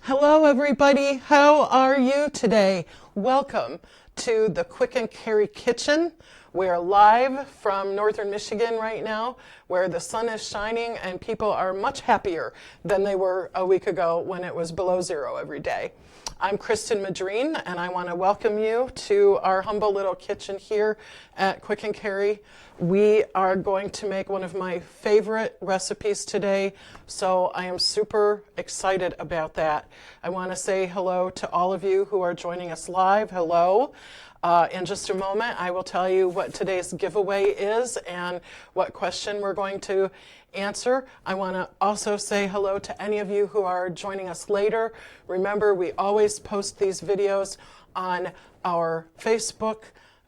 Hello, everybody. How are you today? Welcome to the Quick and Carry Kitchen. We're live from northern Michigan right now, where the sun is shining and people are much happier than they were a week ago when it was below zero every day. I'm Kristen Madrine, and I want to welcome you to our humble little kitchen here at Quick and Carry. We are going to make one of my favorite recipes today, so I am super excited about that. I want to say hello to all of you who are joining us live. Hello. In just a moment, I will tell you what today's giveaway is and what question we're going to answer. I want to also say hello to any of you who are joining us later. Remember, we always post these videos on our Facebook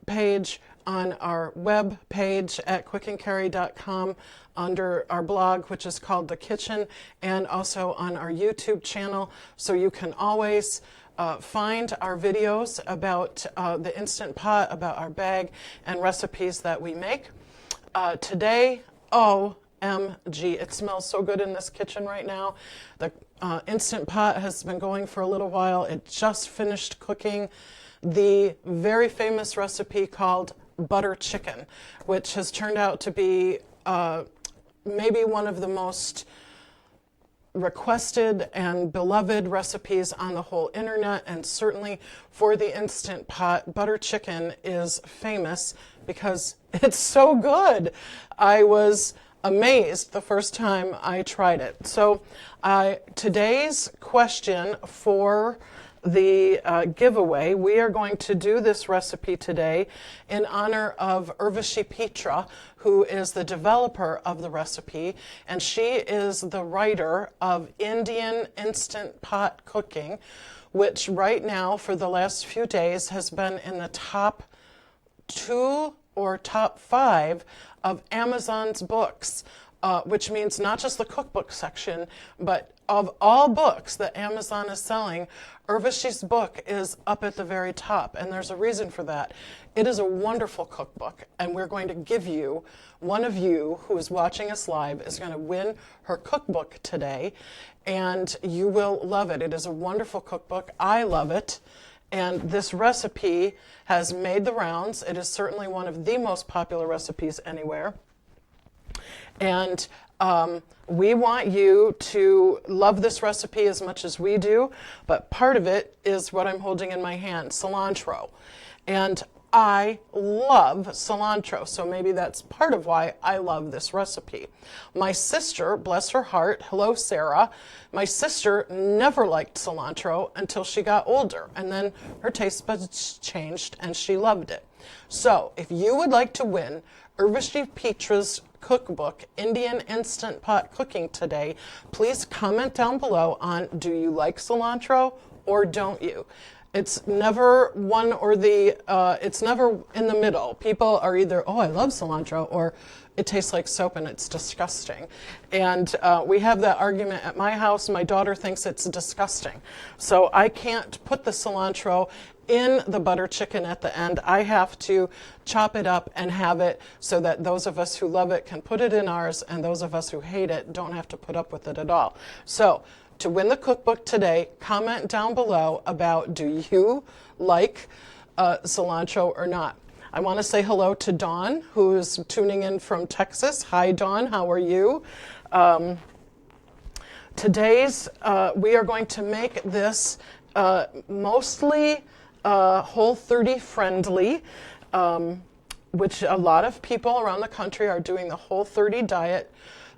page, on our web page at quickandcarry.com, under our blog, which is called The Kitchen, and also on our YouTube channel, so you can always find our videos about the Instant Pot, about our bag, and recipes that we make. Today, OMG, it smells so good in this kitchen right now. The Instant Pot has been going for a little while. It just finished cooking the very famous recipe called butter chicken, which has turned out to be maybe one of the most requested and beloved recipes on the whole internet, and certainly for the Instant Pot, butter chicken is famous because it's so good. I was amazed the first time I tried it. So today's question for the giveaway, we are going to do this recipe today in honor of Urvashi Petra, who is the developer of the recipe, and she is the writer of Indian Instant Pot Cooking, which right now for the last few days has been in the top 2 or top 5 of Amazon's books, which means not just the cookbook section, but of all books that Amazon is selling, Urvashi's book is up at the very top, and there's a reason for that. It is a wonderful cookbook, and we're going to give you, one of you who is watching us live is going to win her cookbook today, and you will love it. It is a wonderful cookbook. I love it, and this recipe has made the rounds. It is certainly one of the most popular recipes anywhere. And we want you to love this recipe as much as we do, but part of it is what I'm holding in my hand, cilantro. And I love cilantro, so maybe that's part of why I love this recipe. My sister, bless her heart, hello Sarah, my sister never liked cilantro until she got older, and then her taste buds changed and she loved it. So if you would like to win Urvashi Petra's cookbook, Indian Instant Pot Cooking today, please comment down below on, do you like cilantro or don't you? It's never one or the, it's never in the middle. People are either, oh, I love cilantro, or it tastes like soap and it's disgusting. And we have that argument at my house. My daughter thinks it's disgusting. So I can't put the cilantro in the butter chicken at the end. I have to chop it up and have it so that those of us who love it can put it in ours, and those of us who hate it don't have to put up with it at all. So to win the cookbook today, comment down below about, do you like cilantro or not? I want to say hello to Dawn, who is tuning in from Texas. Hi, Dawn. How are you? Today's, we are going to make this mostly Whole30 friendly, which a lot of people around the country are doing the Whole30 diet.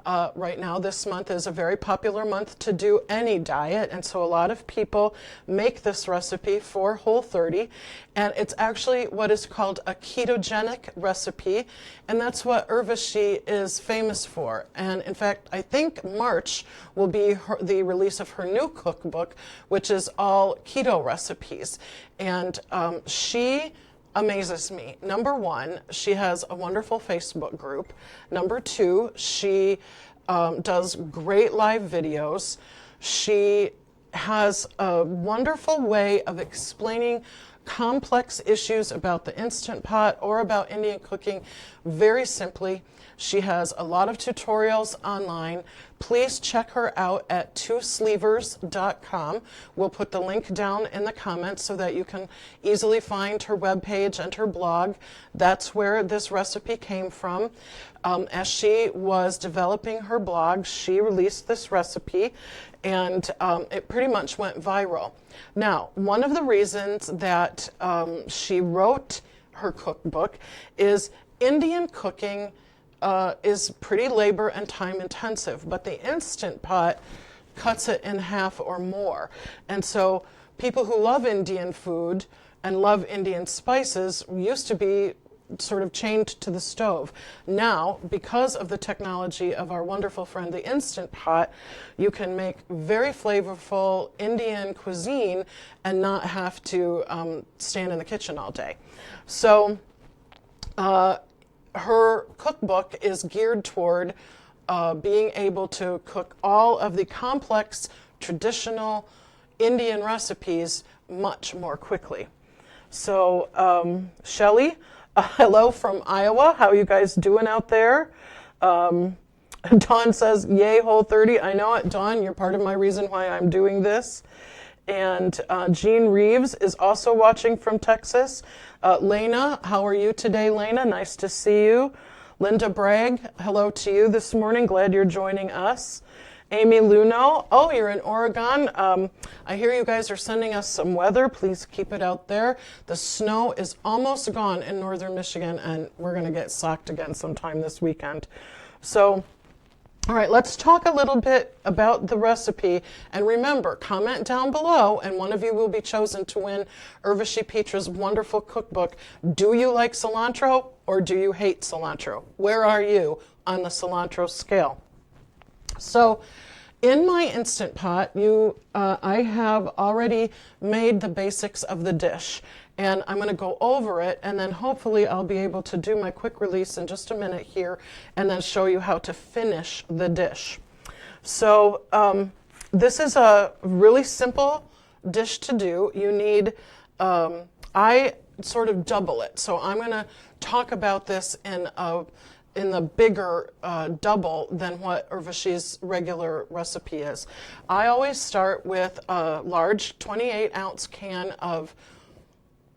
Right now, this month is a very popular month to do any diet, and so a lot of people make this recipe for Whole30, and it's actually what is called a ketogenic recipe, and that's what Urvashi is famous for. And in fact, I think March will be the release of her new cookbook, which is all keto recipes, and she amazes me. Number one, she has a wonderful Facebook group. Number two, she does great live videos. She has a wonderful way of explaining complex issues about the Instant Pot or about Indian cooking, very simply, she has a lot of tutorials online. Please check her out at twosleevers.com. We'll put the link down in the comments so that you can easily find her webpage and her blog. That's where this recipe came from. As she was developing her blog, she released this recipe, and it pretty much went viral. Now, one of the reasons that she wrote her cookbook is Indian cooking is pretty labor and time intensive, but the Instant Pot cuts it in half or more. And so people who love Indian food and love Indian spices used to be sort of chained to the stove. Now, because of the technology of our wonderful friend the Instant Pot, you can make very flavorful Indian cuisine and not have to stand in the kitchen all day. So her cookbook is geared toward being able to cook all of the complex, traditional Indian recipes much more quickly. So, Shelley, hello from Iowa. How are you guys doing out there? Dawn says, yay, Whole30. I know it, Dawn. You're part of my reason why I'm doing this. And Jean Reeves is also watching from Texas. Lena, how are you today, Lena? Nice to see you. Linda Bragg, hello to you this morning. Glad you're joining us. Amy Luno, oh, you're in Oregon. I hear you guys are sending us some weather. Please keep it out there. The snow is almost gone in northern Michigan, and we're going to get socked again sometime this weekend. So, all right, let's talk a little bit about the recipe. And remember, comment down below, and one of you will be chosen to win Urvashi Petra's wonderful cookbook. Do you like cilantro or do you hate cilantro? Where are you on the cilantro scale? So in my Instant Pot, I have already made the basics of the dish, and I'm going to go over it, and then hopefully I'll be able to do my quick release in just a minute here and then show you how to finish the dish. So this is a really simple dish to do. You need, I sort of double it, so I'm going to talk about this in the bigger double than what Urvashi's regular recipe is. I always start with a large 28-ounce can of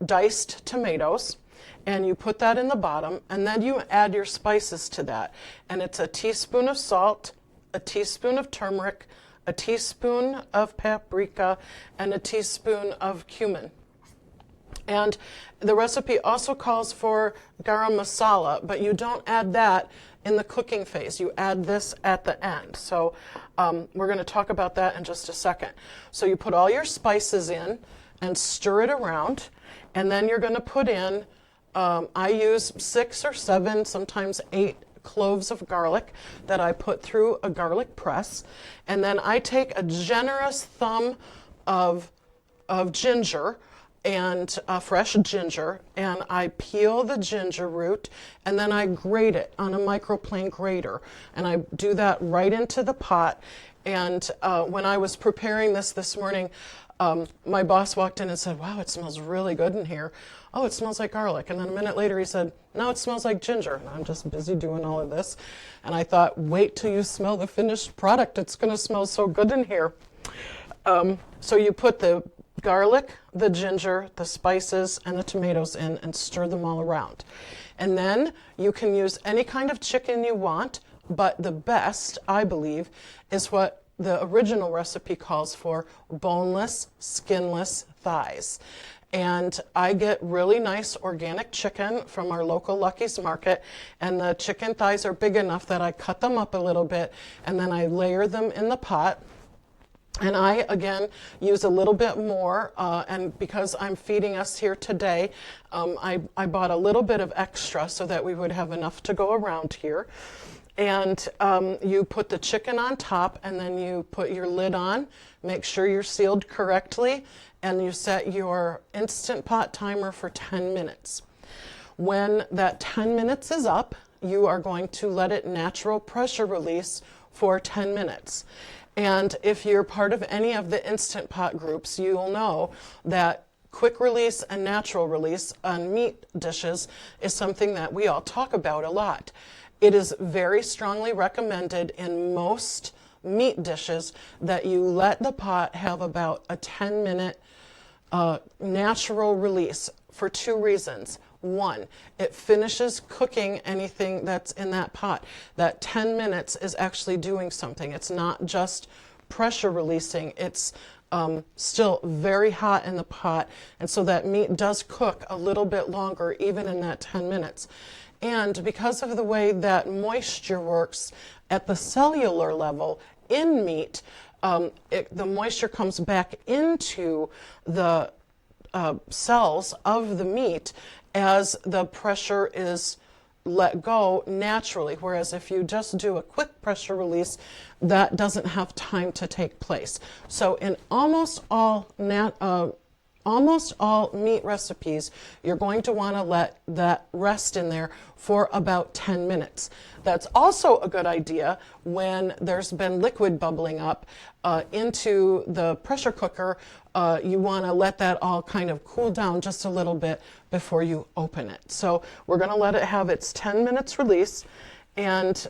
diced tomatoes, and you put that in the bottom, and then you add your spices to that. And it's a teaspoon of salt, a teaspoon of turmeric, a teaspoon of paprika, and a teaspoon of cumin. And the recipe also calls for garam masala, but you don't add that in the cooking phase. You add this at the end. So we're going to talk about that in just a second. So you put all your spices in and stir it around, and then you're going to put in, I use 6 or 7, sometimes 8 cloves of garlic that I put through a garlic press. And then I take a generous thumb of ginger, and fresh ginger, and I peel the ginger root, and then I grate it on a microplane grater, and I do that right into the pot. And when I was preparing this morning, my boss walked in and said, wow, it smells really good in here. Oh, it smells like garlic. And then a minute later he said, no, it smells like ginger. And I'm just busy doing all of this. And I thought, wait till you smell the finished product. It's going to smell so good in here. So you put the garlic, the ginger, the spices, and the tomatoes in and stir them all around. And then you can use any kind of chicken you want, but the best, I believe, is what the original recipe calls for: boneless, skinless thighs. And I get really nice organic chicken from our local Lucky's Market, and the chicken thighs are big enough that I cut them up a little bit, and then I layer them in the pot. And I, again, use a little bit more, and because I'm feeding us here today, I bought a little bit of extra so that we would have enough to go around here. And you put the chicken on top, and then you put your lid on, make sure you're sealed correctly, and you set your Instant Pot timer for 10 minutes. When that 10 minutes is up, you are going to let it natural pressure release for 10 minutes. And if you're part of any of the Instant Pot groups, you'll know that quick release and natural release on meat dishes is something that we all talk about a lot. It is very strongly recommended in most meat dishes that you let the pot have about a 10-minute natural release for two reasons. One, it finishes cooking anything that's in that pot. That 10 minutes is actually doing something. It's not just pressure releasing. It's still very hot in the pot, and so that meat does cook a little bit longer even in that 10 minutes. And because of the way that moisture works at the cellular level in meat, the moisture comes back into the cells of the meat as the pressure is let go naturally, whereas if you just do a quick pressure release, that doesn't have time to take place. So in almost all meat recipes, you're going to want to let that rest in there for about 10 minutes. That's also a good idea when there's been liquid bubbling up into the pressure cooker. You want to let that all kind of cool down just a little bit before you open it. So we're going to let it have its 10 minutes release, and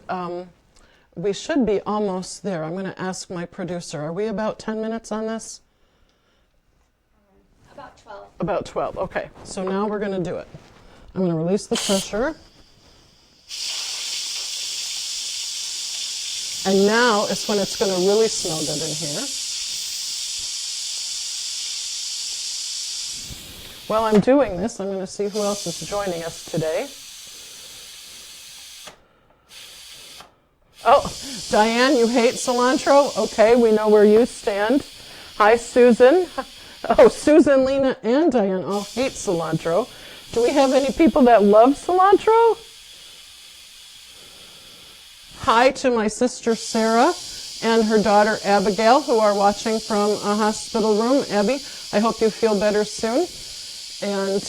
we should be almost there. I'm going to ask my producer, are we about 10 minutes on this? About 12. About 12, okay. So now we're going to do it. I'm going to release the pressure. And now is when it's going to really smell good in here. While I'm doing this, I'm going to see who else is joining us today. Oh, Diane, you hate cilantro? Okay, we know where you stand. Hi, Susan. Oh, Susan, Lena, and Diane all hate cilantro. Do we have any people that love cilantro? Hi to my sister Sarah and her daughter Abigail, who are watching from a hospital room. Abby, I hope you feel better soon. And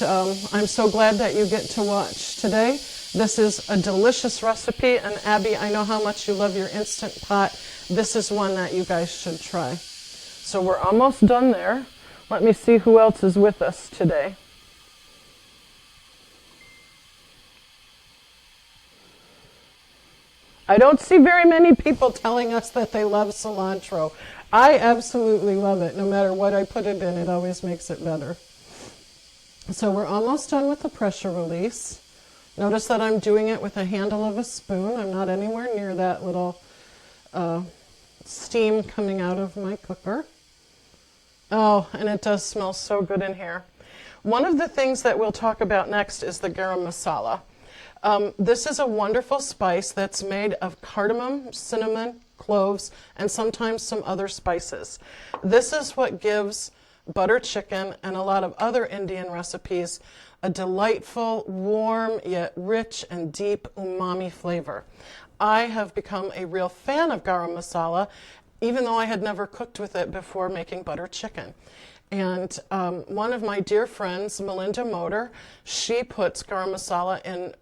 I'm so glad that you get to watch today. This is a delicious recipe, and Abby, I know how much you love your Instant Pot. This is one that you guys should try. So we're almost done there. Let me see who else is with us today. I don't see very many people telling us that they love cilantro. I absolutely love it. No matter what I put it in, it always makes it better. So we're almost done with the pressure release. Notice that I'm doing it with a handle of a spoon. I'm not anywhere near that little steam coming out of my cooker. Oh, and it does smell so good in here. One of the things that we'll talk about next is the Garam Masala. This is a wonderful spice that's made of cardamom, cinnamon, cloves, and sometimes some other spices. This is what gives butter chicken and a lot of other Indian recipes a delightful, warm, yet rich and deep umami flavor. I have become a real fan of Garam Masala, even though I had never cooked with it before making butter chicken. And one of my dear friends, Melinda Motor, she puts Garam Masala in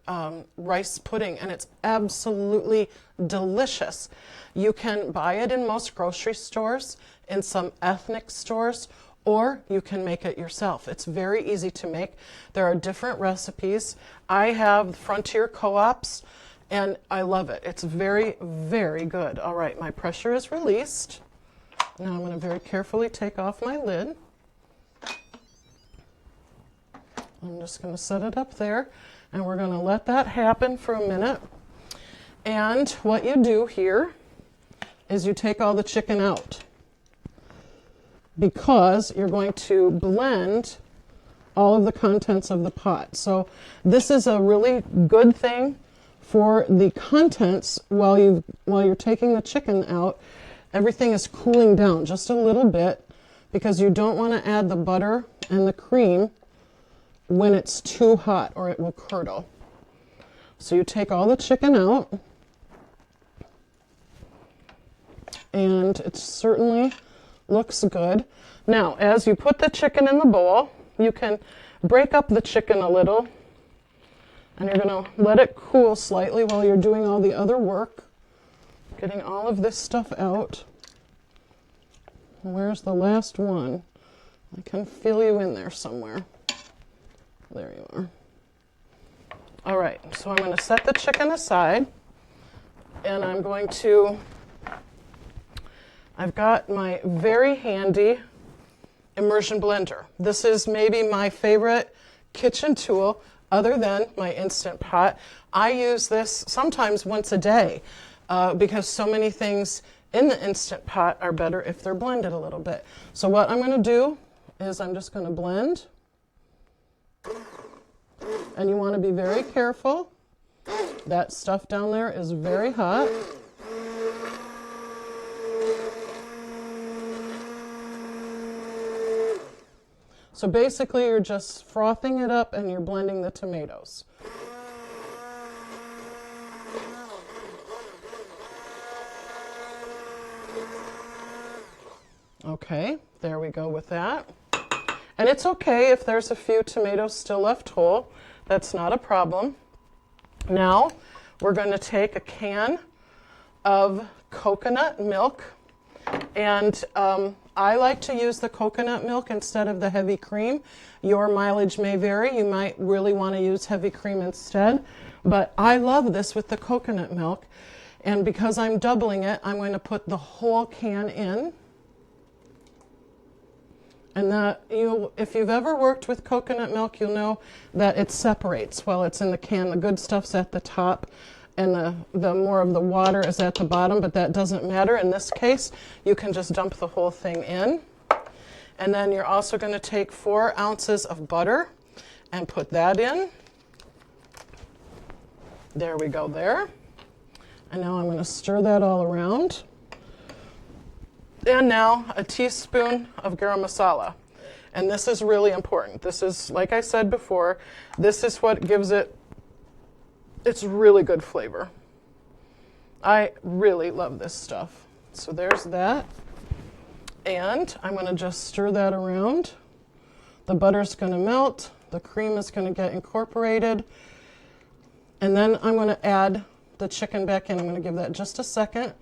rice pudding, and it's absolutely delicious. You can buy it in most grocery stores, in some ethnic stores, or you can make it yourself. It's very easy to make. There are different recipes. I have Frontier Co-ops, and I love it. It's very, very good. All right, my pressure is released. Now I'm going to very carefully take off my lid. I'm just going to set it up there, and we're going to let that happen for a minute. And what you do here is you take all the chicken out, because you're going to blend all of the contents of the pot. So this is a really good thing for the contents while you're taking the chicken out. Everything is cooling down just a little bit, because you don't want to add the butter and the cream when it's too hot, or it will curdle. So you take all the chicken out, and it certainly looks good. Now, as you put the chicken in the bowl, you can break up the chicken a little, and you're going to let it cool slightly while you're doing all the other work, getting all of this stuff out. Where's the last one? I can feel you in there somewhere. There you are. All right, so I'm going to set the chicken aside, and I'm going to, I've got my very handy immersion blender. This is maybe my favorite kitchen tool other than my Instant Pot. I use this sometimes once a day because so many things in the Instant Pot are better if they're blended a little bit. So what I'm going to do is I'm just going to blend. And you want to be very careful. That stuff down there is very hot. So basically you're just frothing it up and you're blending the tomatoes. Okay, there we go with that. And it's okay if there's a few tomatoes still left whole. That's not a problem. Now we're going to take a can of coconut milk. And I like to use the coconut milk instead of the heavy cream. Your mileage may vary. You might really want to use heavy cream instead. But I love this with the coconut milk. And because I'm doubling it, I'm going to put the whole can in. And that if you've ever worked with coconut milk, you'll know that it separates while it's in the can. The good stuff's at the top and the more of the water is at the bottom, but that doesn't matter. In this case, you can just dump the whole thing in. And then you're also going to take 4 ounces of butter and put that in. There we go there. And now I'm going to stir that all around. And now a teaspoon of garam masala. And this is really important. This is, like I said before, this is what gives it its really good flavor. I really love this stuff. So there's that. And I'm going to just stir that around. The butter's going to melt. The cream is going to get incorporated. And then I'm going to add the chicken back in. I'm going to give that just a second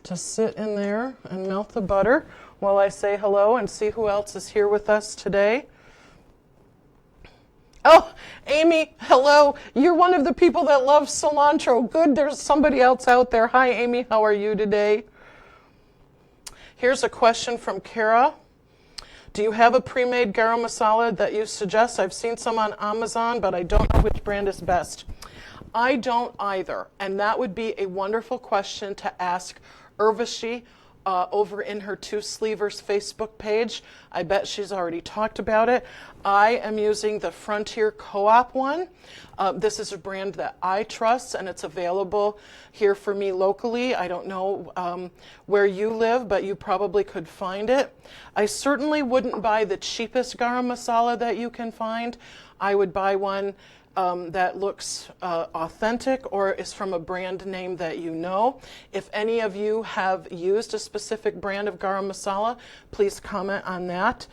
to sit in there and melt the butter while I say hello and see who else is here with us today. Oh, Amy, hello. You're one of the people that love cilantro. Good, there's somebody else out there. Hi, Amy, how are you today? Here's a question from Kara. Do you have a pre-made garam masala that you suggest? I've seen some on Amazon, but I don't know which brand is best. I don't either, and that would be a wonderful question to ask Urvashi over in her Two Sleevers Facebook page. I bet she's already talked about it. I am using the Frontier Co-op one. This is a brand that I trust, and it's available here for me locally. I don't know where you live, but you probably could find it. I certainly wouldn't buy the cheapest garam masala that you can find. I would buy one that looks authentic or is from a brand name that you know. If any of you have used a specific brand of garam masala, please comment on that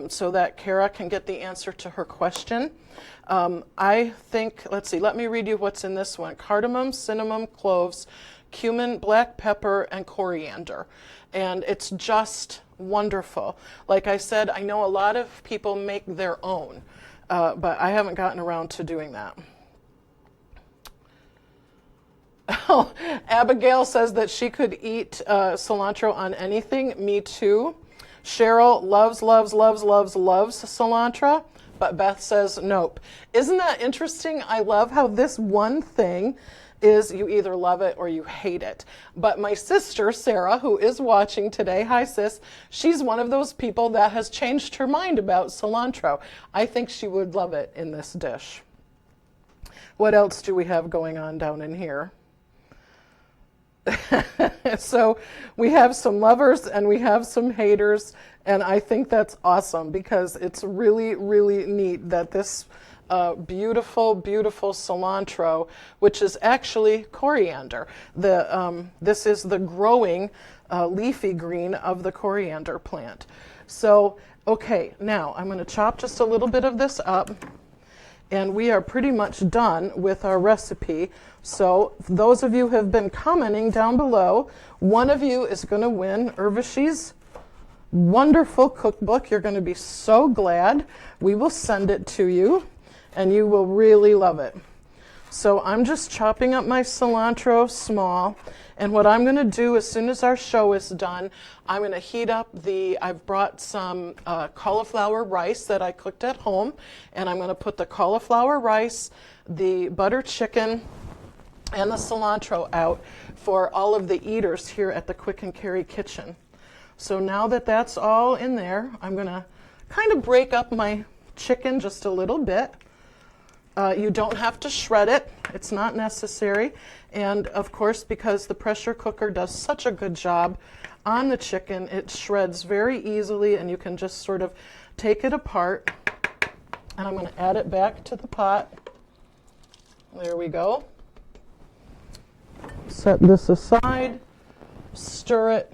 so that Kara can get the answer to her question. I think, let's see, let me read you what's in this one. Cardamom, cinnamon, cloves, cumin, black pepper, and coriander. And it's just wonderful. Like I said, I know a lot of people make their own. But I haven't gotten around to doing that. Oh, Abigail says that she could eat cilantro on anything. Me too. Cheryl loves cilantro, but Beth says nope. Isn't that interesting? I love how this one thing is you either love it or you hate it. But my sister, Sarah, who is watching today, hi sis, she's one of those people that has changed her mind about cilantro. I think she would love it in this dish. What else do we have going on down in here? So we have some lovers and we have some haters, and I think that's awesome because it's really, really neat that this beautiful, beautiful cilantro, which is actually coriander. This is the growing leafy green of the coriander plant. So, okay, now I'm going to chop just a little bit of this up, and we are pretty much done with our recipe. So those of you who have been commenting down below, one of you is going to win Urvashi's wonderful cookbook. You're going to be so glad. We will send it to you, and you will really love it. So I'm just chopping up my cilantro small, and what I'm going to do as soon as our show is done, I'm going to heat up I've brought some cauliflower rice that I cooked at home, and I'm going to put the cauliflower rice, the butter chicken, and the cilantro out for all of the eaters here at the Quick and Carry Kitchen. So now that that's all in there, I'm going to kind of break up my chicken just a little bit. You don't have to shred it. It's not necessary. And of course, because the pressure cooker does such a good job on the chicken, it shreds very easily, and you can just sort of take it apart. And I'm going to add it back to the pot. There we go. Set this aside, stir it,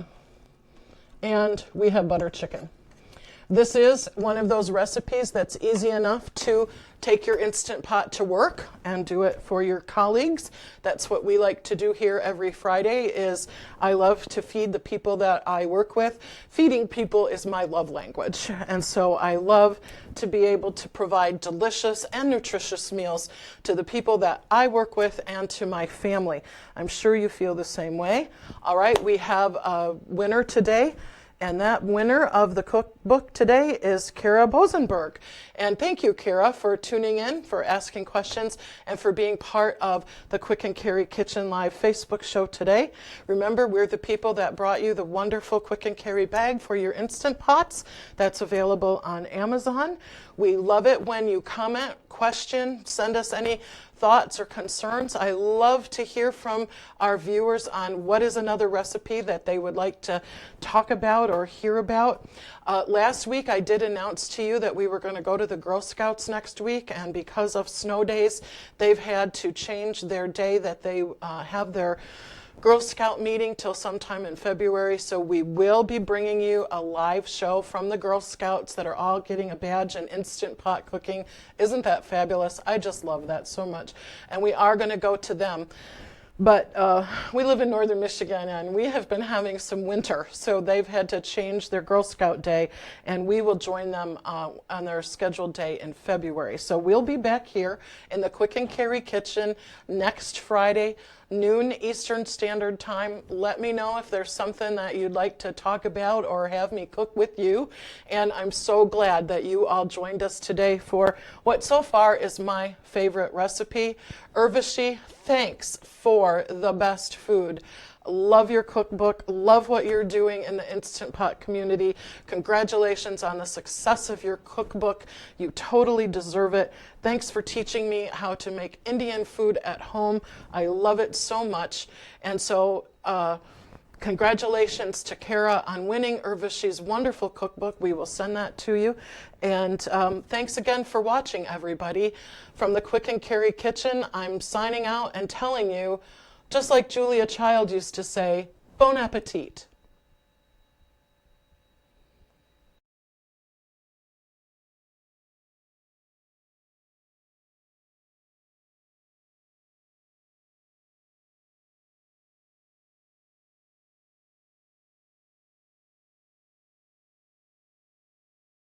and we have butter chicken. This is one of those recipes that's easy enough to take your Instant Pot to work and do it for your colleagues. That's what we like to do here every Friday. Is I love to feed the people that I work with. Feeding people is my love language, and so I love to be able to provide delicious and nutritious meals to the people that I work with and to my family. I'm sure you feel the same way. All right, we have a winner today. And that winner of the cookbook today is Kara Bosenberg. And thank you, Kara, for tuning in, for asking questions, and for being part of the Quick and Carry Kitchen Live Facebook show today. Remember, we're the people that brought you the wonderful Quick and Carry bag for your Instant Pots. That's available on Amazon. We love it when you comment, question, send us any thoughts or concerns. I love to hear from our viewers on what is another recipe that they would like to talk about or hear about. Last week I did announce to you that we were going to go to the Girl Scouts next week, and because of snow days, they've had to change their day that they have their Girl Scout meeting till sometime in February, so we will be bringing you a live show from the Girl Scouts that are all getting a badge in Instant Pot cooking. Isn't that fabulous? I just love that so much. And we are going to go to them. But we live in northern Michigan, and we have been having some winter, so they've had to change their Girl Scout day, and we will join them on their scheduled day in February. So we'll be back here in the Quick and Carry Kitchen next Friday, noon Eastern Standard Time. Let me know if there's something that you'd like to talk about or have me cook with you. And I'm so glad that you all joined us today for what so far is my favorite recipe. Urvashi, thanks for the best food. Love your cookbook. Love what you're doing in the Instant Pot community. Congratulations on the success of your cookbook. You totally deserve it. Thanks for teaching me how to make Indian food at home. I love it so much. And so congratulations to Kara on winning Urvashi's wonderful cookbook. We will send that to you. And thanks again for watching, everybody. From the Quick and Carry Kitchen, I'm signing out and telling you, just like Julia Child used to say, bon appetit.